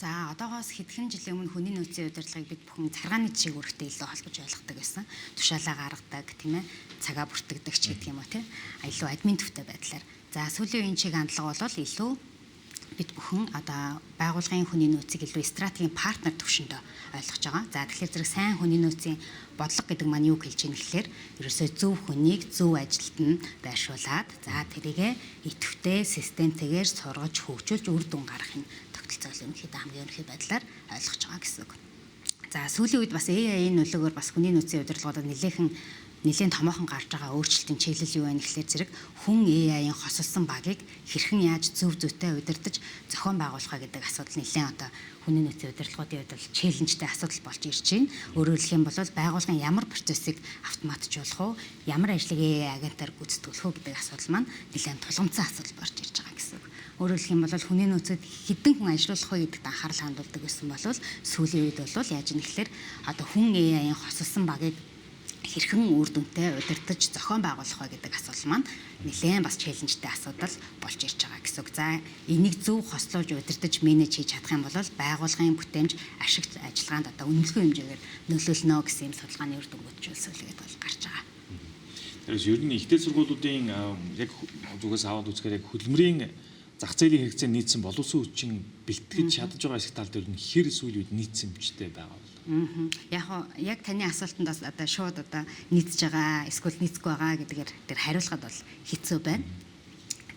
За одоогоос хэдхэн жилийн өмнө хүний нөөцийн удирдлагыг бид бүхэн царгааны жишээг үүрэгтэй илүү холбож ойлгодог байсан. Тушаалаа гаргадаг тийм ээ, цагаа бүртгэдэг ч гэдэг юм уу тийм. Илүү админ төвтэй байдлаар. За сүүлийн үеийн чиг хандлага бол илүү бид бүхэн одоо байгууллагын хүний нөөцийг илүү стратегийн партнер төвшөндөө ойлгож байгаа. За тэгэхээр зэрэг сайн хүний нөөцийн бодлого гэдэг маань юу хэлж ийм гэхээр ерөөсөө зөв хүнийг зөв ажилд нь байршуулад за тэрийгэ идэвхтэй системтэйгээр сургаж хөгжүүлж үр дүн гаргахын тогтолцоол ерөнхийдөө хамгийн ерөнхий байдлаар ойлгож байгаа гэсэн үг. За сүүлийн үед бас AI-ийн нөлөөгөөр бас хүний нөөцийн удирдлагуудад нэлийн томоохон гарч байгаа өөрчлөлтийн чиглэл юу вэ гэхээр зэрэг хүн AI-ийн хосолсон багийг хэрхэн яаж зөв зүйтэй удирдах зохион байгуулах гэдэг асуудал нэлийн одоо хүний нөөцийн удирдлагуудын хувьд бол челленжтэй асуудал болж ирж байна. Өөрөөр хэлэх юм бол байгууллагын ямар процессыг автоматжуулах уу, ямар ажлыг AI агентаар гүйцэтгүүлэх үү гэдэг асуудал маань нэлээд тулгымцсан асуудал болж ирж байгаа гэсэн үг. Өөрөөр хэлэх юм бол хүний нөөцөд хэдэн хүн ажиллах вэ гэдэгт анхаарал хандуулдаг гэсэн бол сүүлийн үед бол яаж юм гэхээр одоо хүн AI-ийн хосолсон багийг хэрхэн үр дүнтэй удирдах зохион байгуулах вэ гэдэг асуудал маань нэлээд бас челленжтэй асуудал болж ирж байгаа гэсэн үг. За энийг зөв хослуулж удирдах менеж хийж чадах юм бол байгууллагын бүтээмж ашиг ажиллагаанд одоо үнэлэхгүй хэмжээгээр нөлөөлнө гэсэн юм судалгааны үр дүн гүйцэтгүүлсэлгээд бол гарч байгаа. Тэгэхээр ер нь ихтэй сургуулиудын яг зүгээс аваад үзэхээр яг хөдөлмөрийн зах зээлийн хэрэгцээ нийцсэн боловсон хүчин бэлтгэж чадж байгаа хэсэг тал дээр нь хэр сүүлийн үед нийцсэн хэмжээтэй байгаа бол. Яг таны асуултанд бас одоо шууд одоо нийцж байгаа эсвэл нийцгүй байгаа гэдгээр тэр хариулахад бол хэцүү байна.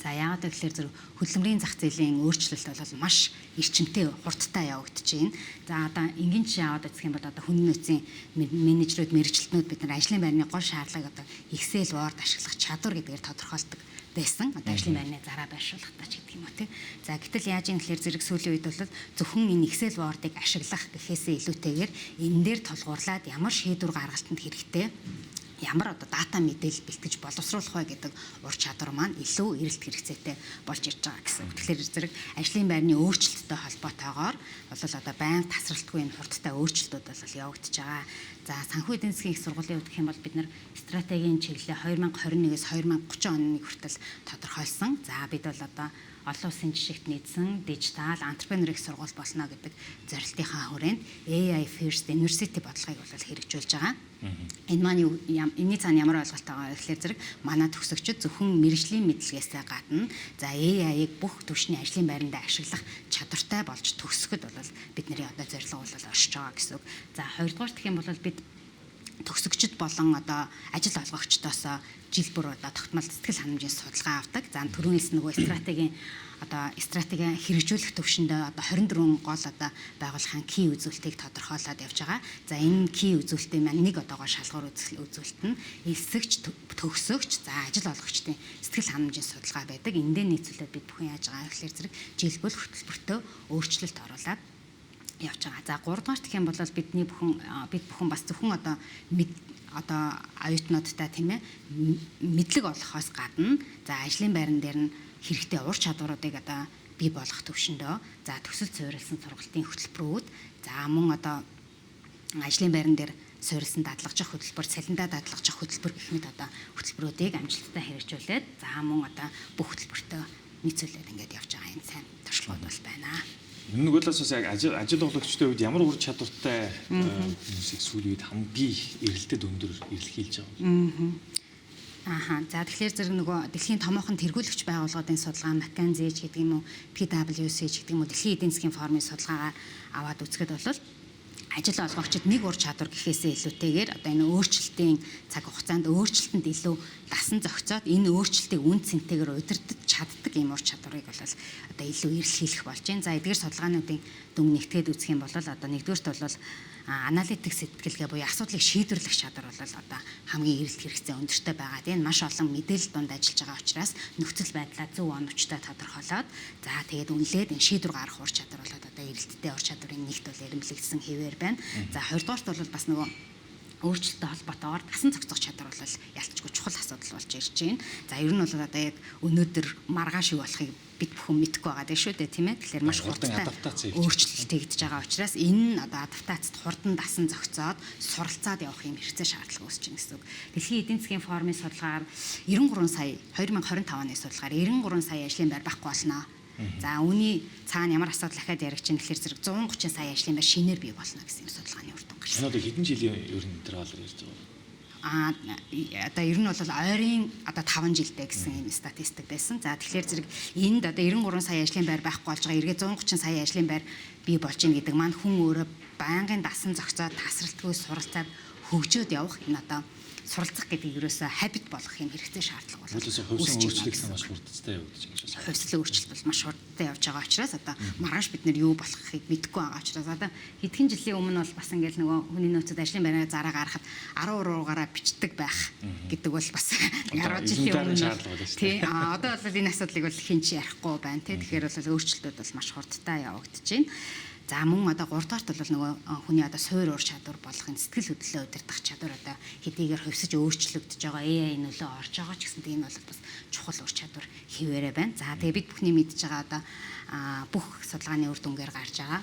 За яагаад гэвэл зөв хөдөлмөрийн зах зээлийн өөрчлөлт бол маш эрчимтэй хурдтай явагдаж байна. За одоо энгийн жишээ аваад үзэх юм бол одоо хүний нөөцийн менежерүүд, мэрэгчлэтнүүд бид нар ажлын байрны гол шаардлагыг одоо Excel, Word ашиглах чадвар гэдгээр тодорхойлдог байсан. Одоо ажлын байрны зараа байршуулах тач гэдэг юм уу тий. За гэтэл яаж юм гэхээр зэрэг сүүлийн үед бол зөвхөн энэ Excel, Word-ыг ашиглах гэхээсээ илүүтэйгээр энэ дээр толгуурлаад ямар шийдвэр гаргалтанд хэрэгтэй ямар одоо дата мэдээлэл бэлтгэж боловсруулах вэ гэдэг ур чадвар маань илүү эрэлт хэрэгцээтэй болж ирж байгаа гэсэн. Тэгэхээр зэрэг ажлын байрны өөрчлөлттэй холбоотойгоор бол одоо байнга тасралтгүй энэ хурдтай өөрчлөлтүүд бол явагдаж байгаа. За санхүү эдийн засгийн их сургуулийн хувьд гэх юм бол бид нар стратегийн чиглэлээ 2021-с 2030 оны хүртэл тодорхойлсон. За бид бол одоо олон улсын жишгт нийцсэн дижитал антрепренер их сургууль болно гэдэг зорилтынхаа хүрээнд AI First University бодлогыг бол хэрэгжүүлж байгаа. Энэ маань энэний цаана ямар ойлголт байгаа вэ гэхээр зэрэг манай төгсөгчид зөвхөн мэргэжлийн мэдлэгээсээ гадна за AI-ыг бүх түвшний ажлын байранд ашиглах чадвартай болж төгсөхөд бол бидний одоо зорилго бол оршиж байгаа гэсэн үг. За хоёрдугаар гэх юм бол бид төгсөгчд болон одоо ажил олгогчдоос жил бүр одоо тогтмол сэтгэл ханамжийн судалгаа авдаг. За түрүүнээс нөгөө стратегийн хэрэгжүүлэх төвшөндөө одоо 24 гол одоо байгууллагын key үзүүлэлтийг тодорхойлоод явж байгаа. За энэ key үзүүлэлтийн маань нэг одоогоо шалгуур үзүүлэлт нь элсэгч, төгсөгч, за ажил олгогчдын сэтгэл ханамжийн судалгаа байдаг. Эндээ нийцүүлээд бид бүхэн яаж байгаа гэхээр зэрэг жилбөл хөтөлбөртөө өөрчлөлт оруулаад явж байгаа. За 3 дугаар гэх юм бол бид бүхэн бас зөвхөн одоо оюутнуудтай тийм ээ мэдлэг олохоос гадна за ажлын байран дээр нь хэрэгтэй ур чадваруудыг одоо бий болгох төвшөндөө за төсөл суурилсан сургалтын хөтөлбөрүүд за мөн одоо ажлын байран дээр суурилсан дадлагжих хөтөлбөр, цалиндаа дадлагжих хөтөлбөр гэх мэт одоо хөтөлбөрүүдийг амжилттай хэрэгжүүлээд за мөн одоо бүх хөтөлбөртөө нийцүүлээд ингээд явж байгаа энэ сайн туршлагууд бол байна. Энэ нөгөөдлөөс бас яг ажил олгогчдын үед ямар ур чадвартай хүмүүсийг сүүлийн үед хамгийн эрэлтэд өндөр илэрхийлж байгаа. За тэгэхээр зэрэг нөгөө дэлхийн томоохон тэргүүлэгч байгууллагын судалгаа McKinsey гэдэг юм уу, PwC гэдэг юм уу, дэлхийн эдийн засгийн форумын судалгаагаар аваад үзэхэд бол ажил олгогчид нэг ур чадвар гэхээсээ илүүтэйгээр одоо энэ өөрчлөлтийн цаг хугацаанд өөрчлөлтөнд илүү дасан зохицоод энэ өөрчлөлтийг үн цэнтэйгээр удирдах чаддаг юм ур чадварыг бол одоо илүү эрэлхийлэх болж байна. За эдгээр судалгаануудын дүн нэгтгээд үзэх юм бол одоо нэгдүгээрт бол аналитик сэтгэлгээ буюу асуудлыг шийдвэрлэх чадвар бол одоо хамгийн эрэлт хэрэгцээ өндөртэй байгаад энэ маш олон мэдээлэл донд ажиллаж байгаа учраас нөхцөл байдлаа зөв оновчтой тодорхойлоод за тэгээд үнэлээд энэ шийдвэр гаргах ур чадвар бол одоо эрэлттэй ур чадварын нэгт бол эренблэгдсэн хэвээр байна. За хоёрдугаарт бол бас нөгөө өөрчлөлттэй холбоотойгоор дасан зохицох чадвар бол ялцчгүй чухал асуудал болж ирж байна. За ер нь бол одоо яг өнөөдөр маргааш юу болохыг бид бүхэн мэдэхгүй байгаа дээ шүү дээ тийм ээ. Тэгэхээр маш хурдтай өөрчлөлт тэгдэж байгаа учраас энэ одоо адаптацид хурдан дасан зохицоод суралцаад явах юм хэрэгцээ шаардлага үүсэж байна гэсэн үг. Дэлхийн эдийн засгийн форумын судалгаагаар 93 сая 2025 оны судалгаагаар 93 сая ажлын байр байхгүй болно За үүний цаана ямар асуудал ахаад яригч юм гэхээр зэрэг 130 сая ажлын байр шинээр бий болно гэсэн юм судалгааны үр дүн гарсан. Энэ одоо хэдэн жилийн ер нь интервалаар ярьж байгаа вэ? Одоо ер нь бол ойрын одоо 5 жилдээ гэсэн юм статистик байсан. За тэгэхээр зэрэг энд одоо 93 сая ажлын байр байхгүй болж байгаа. Эргээ 130 сая ажлын байр бий болж ийн гэдэг маань хүн өөрөө байнгын дасан зохицоод тасралтгүй суралцаад хөгжөөд явах энэ одоо суралцах гэдэг ерөөсөө habit болгох юм хэрэгтэй шаардлага бол. Өөрөөсөө хувьсан өөрчлөлт маш хурдтай явагдаж байгаа шүү. Хувьслын өөрчлөлт бол маш хурдтай явж байгаа учраас одоо маргааш бид нэр юу болохыг мэдэхгүй байгаа учраас одоо хэдхэн жилийн өмнө бол бас ингээл нөгөө хүний нөөцөд ажлын байраа зараа гаргахад 10 руугаараа бичдэг байх гэдэг бол бас 10 жилийн өмнө тий одоо бол энэ асуудлыг бол хин ч ярихгүй байна тий. Тэгэхээр бол өөрчлөлтүүд бол маш хурдтай явагдаж байна. За мөн одоо 3 дугаарт бол нөгөө хүний одоо суур уур чадвар болгохын сэтгэл хөдлөлөө удирдах чадвар одоо хэдийгээр хувьсаж өөрчлөгдөж байгаа AI нөлөө орж байгаа ч гэсэн энэ бол бас чухал ур чадвар хിവэрэ байна. За тэгээ бид бүхний мэдж байгаа одоо бүх судалгааны үр дүнгээр гарч байгаа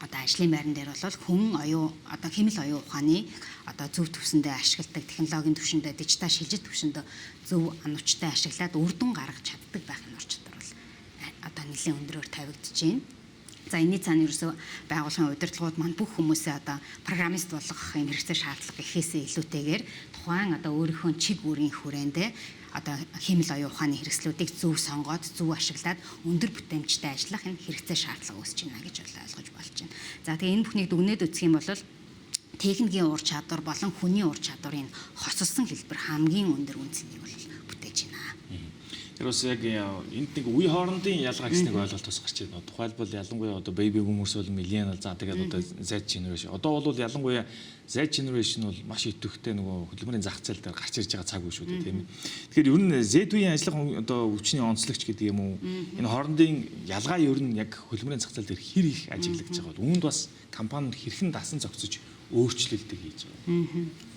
одоо ажлын байран дээр бол хүн оюу одоо хэмэл оюун ухааны одоо зөв төвсөндөө ашигладаг технологийн төвшөндөө дижитал шилжилт төвшөндөө зөв ануучтай ашиглаад үр дүн гаргаж чаддаг байх нь ур чадвар бол одоо нэлээд өндөрөөр тавигдж байна. За энэний цаана ерөөсөө байгууллагын удирдлагууд маань бүх хүмүүсээ одоо программист болгох юм хэрэгцээ шаардлага гэхээсээ илүүтэйгээр тухайн одоо өөрийнхөө чиг үүргийн хүрээндээ одоо хэмэл оюун ухааны хэрэгслүүдийг зөв сонгоод зөв ашиглаад өндөр бүтээмжтэй ажиллах энэ хэрэгцээ шаардлага үүсэж байна гэж ойлгож болж байна. За тэгээ энэ бүхнийг дүгнээд үзэх юм бол техникийн ур чадвар болон хүний ур чадварын хоцолсон хэлбэр хамгийн өндөр үнцнийг бол бүтээж байна. Тэр бас яг энд нэг үе хоорондын ялгаа гэсэн нэг ойлголт бас гарч байна. Тухайлбал ялангуяа одоо baby boomers бол millennial за тэгээд одоо Z generation. Одоо бол ялангуяа Z generation бол маш идэвхтэй нөгөө хөдөлмөрийн зах зээл дээр гарч ирж байгаа цаг үе шүү дээ тийм ээ. Тэгэхээр ер нь Z үеийн ажиллах одоо өвчний онцлогч гэдэг юм уу? Энэ хоорондын ялгаа ер нь яг хөдөлмөрийн зах зээл дээр хэр их ажиглагдж байгаа бол үүнд бас компаниуд хэрхэн дасан зохицож өөрчлөлтийг хийж байгаа.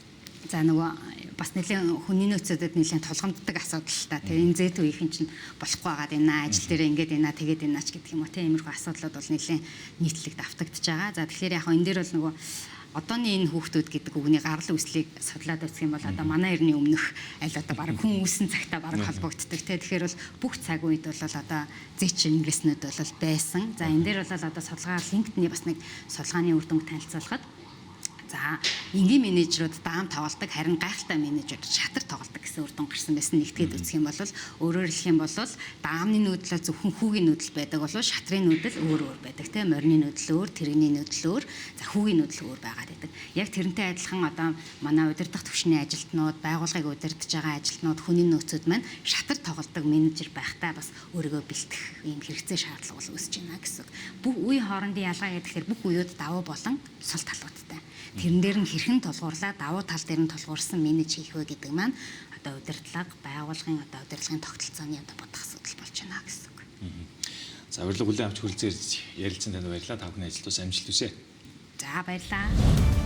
За нөгөө бас нэлийн хүний нөөцөдөд нэлийн тулгамддаг асуудал та тийм энэ зэт үеийн чинь болохгүй байгаад байна ажил дээр ингээд байна тэгээд байна ч гэдэг юм уу тийм иймэрхүү асуудлууд бол нэлийн нийтлэг давтагдж байгаа. За тэгэхээр яг энэ дээр бол нөгөө одооны энэ хүүхдүүд гэдэг үгний гарал үүслийг судлаад үзэх юм бол одоо манай эртний өмнөх аль одоо баг хүн үүсэн цагтаа баг холбогддог тийм тэгэхээр бол бүх цаг үед бол одоо зэч инглиснүүд бол байсан. За энэ дээр бол одоо судалгаар LinkedIn-ийн бас нэг судалгааны үр дүнг танилцуулахад за энгийн менежерүүд даам тоглодог харин гайхалтай менежерүүд шатар тоглодог гэсэн үр дүн гарсан байсан. Нэгтгээд үзэх юм бол өөрөөр хэлэх юм бол даамны нүүдэл зөвхөн хүүгийн нүүдэл байдаг бол шатрын нүүдэл өөр өөр байдаг тийм морины нүүдэл өөр, тэрэгний нүүдэл өөр, за хүүгийн нүүдэл өөр байгаад байдаг. Яг тэрнтэй адилхан одоо манай удирдах төвшний ажилтнууд, байгууллагыг удирдах байгаа ажилтнууд, хүний нөөцүүд маань шатар тоглодог менежер байхдаа бас өөрийгөө бэлтгэх ийм хэрэгцээ шаардлага бол үүсэж байна гэсэн. Бүх үе хоорондын ялгаа гэхээр бүх үеуд давуу болон сул талуудтай. Тэрэн дээр нь хэрхэн тулгуурлаа давуу тал дээр нь тулгуурсан менеж хийх вэ гэдэг маань одоо удирдлага байгууллагын одоо удирдлагын тогтолцооны одоо бодох асуудал болж байна гэсэн үг. За урилга хүлээн авч хүрэлцээр ярилцсан танд баярлалаа. Та бүхэн ажилтнаас амжилт хүсье. За баярлалаа.